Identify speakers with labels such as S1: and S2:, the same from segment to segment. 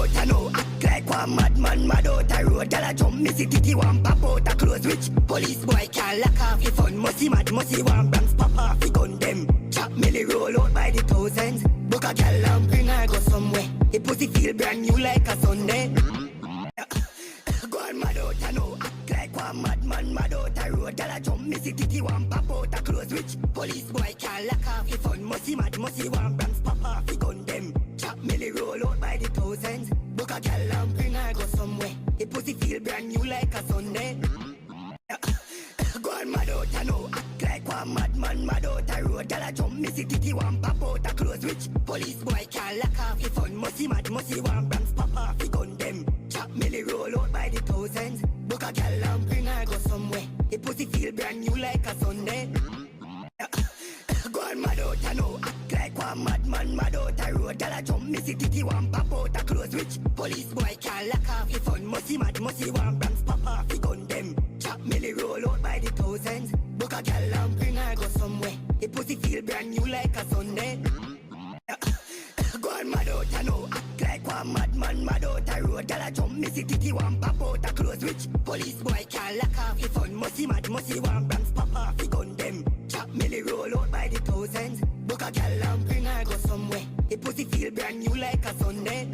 S1: out, I know. Act like one madman, mad out a road. Gyal a jump, me see titty one pop out a close. Which police boy can't lock off the fun. Musty mad, musty one bands pop off the gun them. Chop milli roll out by the thousands. Book a gyal and bring her go somewhere. The pussy feel brand new like a Sunday. Gwan mad out, I know. Act like one madman, mad out a road. Gyal a jump, me see titty one pop out a close. Which police boy can't lock off the fun. Musty mad, musty one bands pop off the gun them. Chop milli roll out by the thousands. Book a gyal and bring her go somewhere. The pussy feel brand new like a Sunday. Gwan mad out, I know. Act like one madman, mad out a road. Gyal a jump, me see titty one pop out a close. Which police boy can't lock off the fun. Musty mad, musty one bands pop off the gun them. Chop milli roll out by the thousands. Book a gyal and bring her go somewhere. The pussy feel brand new like a Sunday. Gwan mad out, I know. Act like one madman, mad out a road. Gyal a jump, me see titty one pop out a close. Which police boy can't lock off the fun. Musty mad, musty one bands pop off the gun them. Chop milli roll out by the thousands. Book a gyal and bring her go somewhere. The pussy feel brand new like a Sunday. Gwan mad out, I know. Act like one madman, mad out a road. Gyal a jump, me see titty one pop out a close. Which police boy can't lock off the fun. Musty mad, musty one bands pop off the gun them. Chop milli roll out by the thousands. Book a gyal and bring her go somewhere. The pussy feel brand new like a Sunday.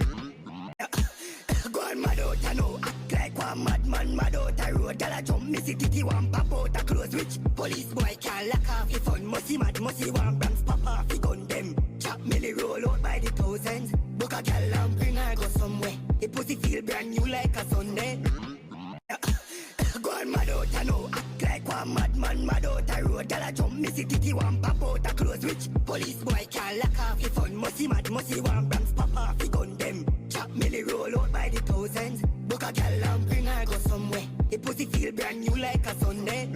S1: Gwan mad out, I know. Act like one madman, mad out a road. Gyal a jump, me see titty one pop out a close. Which police boy can't lock off the fun. Musty mad, musty one bands pop off the gun them. Chop milli roll out by the thousands. Book a gyal and bring her go somewhere. The pussy feel brand new like a Sunday. Gwan mad out, I know. Act like one madman, mad out a road. Gyal a jump, me see titty one pop out a close. Which police boy can't lock off the fun. Musty mad, musty one bands pop off the gun them. Chop milli roll out by the thousands. Book a gyal and bring her go somewhere. The pussy feel brand new like a Sunday.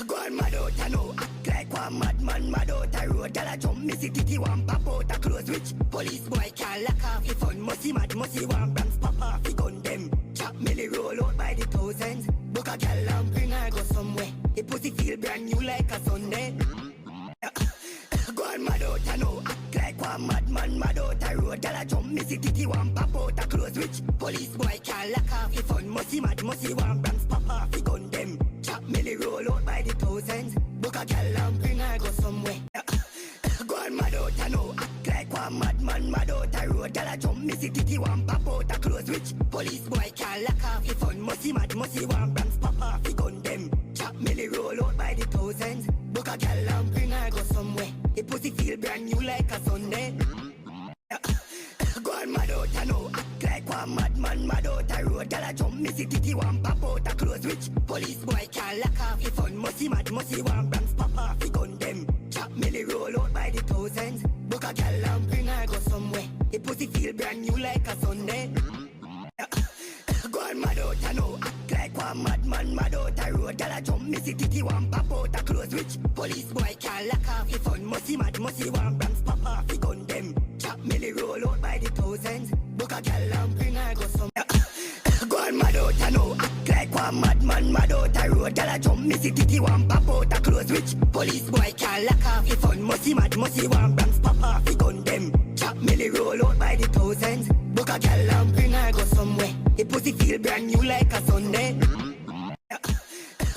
S1: Gwan mad out, I know. Act like one madman, mad out a road. Gyal a jump, me see titty one pop out a close. Which police boy can't lock off the fun. Musty mad, musty one bands pop off the gun them. Chop milli roll out by the thousands. Book a gyal and bring her go somewhere. The pussy feel brand new like a Sunday. Gwan mad out, I know. Act like one madman, mad out a road. Gyal a jump, me see titty one pop out a close. Which police boy can't lock off the fun. Musty mad, musty one bands pop off the gun them. Chop milli roll out by the thousands. Book a gyal and bring her go somewhere. Gwan mad out, I know. Act like one madman, mad out a road. Gyal a jump, me see titty one pop out a close. Which police boy can't lock off the fun. Musty mad, musty one bands pop off the gun them. Chop milli roll out by the thousands. Book a gyal and bring her go somewhere. The pussy feel brand new like a Sunday. Gwan mad out, I know. Act like one madman, mad out a road. Gyal a jump, me see titty one pop out a close. Which police boy can't lock off the fun. Musty mad, musty one bands pop off the gun them. Chop milli roll out by the thousands. Book a gyal and bring her go somewhere. The pussy feel brand new like a Sunday. Gwan mad out, I know. Act like one madman, mad out a road. Gyal a jump, me see titty one pop out a close. Which police boy can't lock off the fun. Musty mad, musty one bands pop off the gun them. Chop milli roll out by the thousands. Book a gyal and bring her go somewhere. Gwan mad out, I know. Act like one madman, mad out a road. Gyal a jump, me see titty one pop out a close. Which police boy can't lock off the fun. Musty mad, musty one bands pop off the gun them. Chop milli roll out by the thousands. Book a gyal and bring her go somewhere. The pussy feel brand new like a Sunday.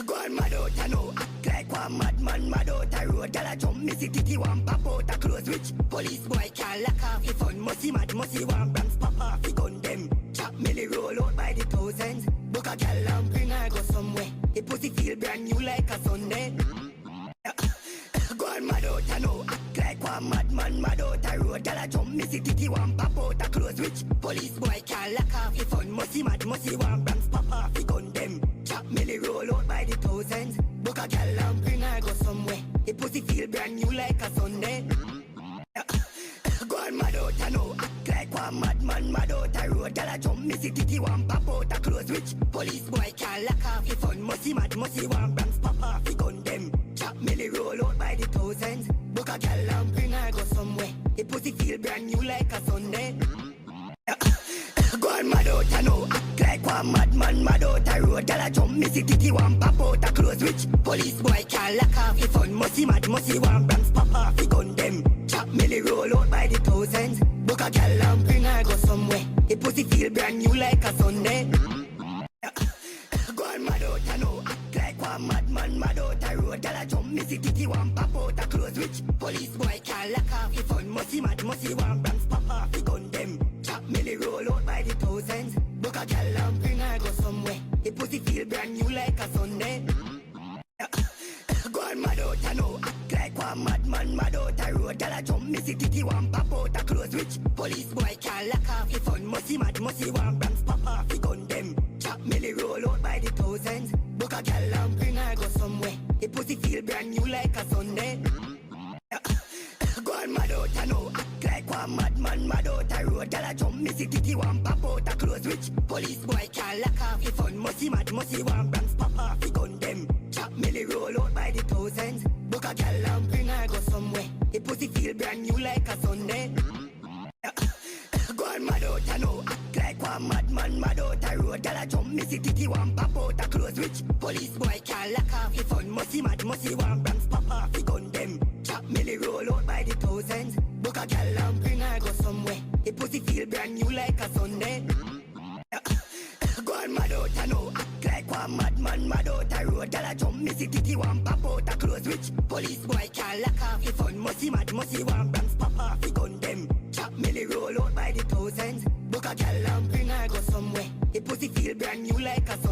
S1: Gwan mad out, I know. Act like one madman, mad out a road. Gyal a jump, me see titty one pop out a close. Which police boy can't lock off the fun. Musty mad, musty one bands pop off the gun them. Chop milli roll out by the thousands. Book a gyal and bring her go somewhere. The pussy feel brand new like a Sunday. Gwan mad out, I know. Act like one madman, mad out a road. Gyal a jump, me see titty one pop out a close. Which police boy can't lock off the fun. Musty mad, musty one bands pop off the gun them. Chop milli roll out by the thousands. Book a gyal and bring her go somewhere. The pussy feel brand new like a Sunday. Gwan mad out, I know. Act like one madman, mad out a road. Gyal a jump, me see titty one pop out a close. Which police boy can't lock off the fun. Musty mad, musty one bands pop off the gun them. Chop milli roll out by the thousands. Book a gyal and bring her go somewhere. The pussy feel brand new like a Sunday. Gwan mad out, I know. Act like one madman, mad out a road. Gyal a jump, me see titty one pop out a close. Which police boy can't lock off the fun. Musty mad, musty one bands pop off the gun them. Chop milli roll out by the thousands. Book a gyal and bring her go somewhere. pussy feel brand new like a Sunday. Gwan mad out, I know. Act like one madman, mad out the road. Gyal a jump, missy titty, one pop out a clothes. Which police boy can't lock off his fun. Musty mad, musty one brands pop off he gun them. Chop milli roll out by the thousands. Book a gyal and bring her go somewhere. The pussy feel brand new like a Sunday. Gwan mad out, I know. Act like one madman, mad out the road. Gyal a jump, missy titty, one pop out a clothes. Which police boy can't lock off his fun. Musty mad, musty one brands pop off he gun them. Chop milli roll out by the thousands. Book a gyal and bring her go somewhere. The pussy feel brand new like a Sunday. Gwan mad out, I know. Act like one madman, mad out the road. Gyal a jump, missy titty, one pop out a clothes. Which police boy can't lock off his fun. Musty mad, musty one brands pop off he gun them. Chop milli roll out by the thousands. Book a gyal and bring her go somewhere. The pussy feel brand new like a Sunday. Gwan mad out, I know. Act like one madman, mad out the road. Gyal a jump, missy titty, one pop out a clothes. Which police boy can't lock off his fun. Musty mad, musty one brands pop off he gun them. Chop milli roll out by the thousands. Book a gyal and bring her go somewhere. The pussy feel brand new like a Sunday. Gwan mad out, I know. Act like one madman, mad out the road. Gyal a jump, missy titty, one pop out a clothes. Which police boy can't lock off his fun. Musty mad, musty one brands pop off he gun them. Chop milli roll out by the thousands. Book a gyal and bring her go somewhere. The pussy feel brand new like a Sunday.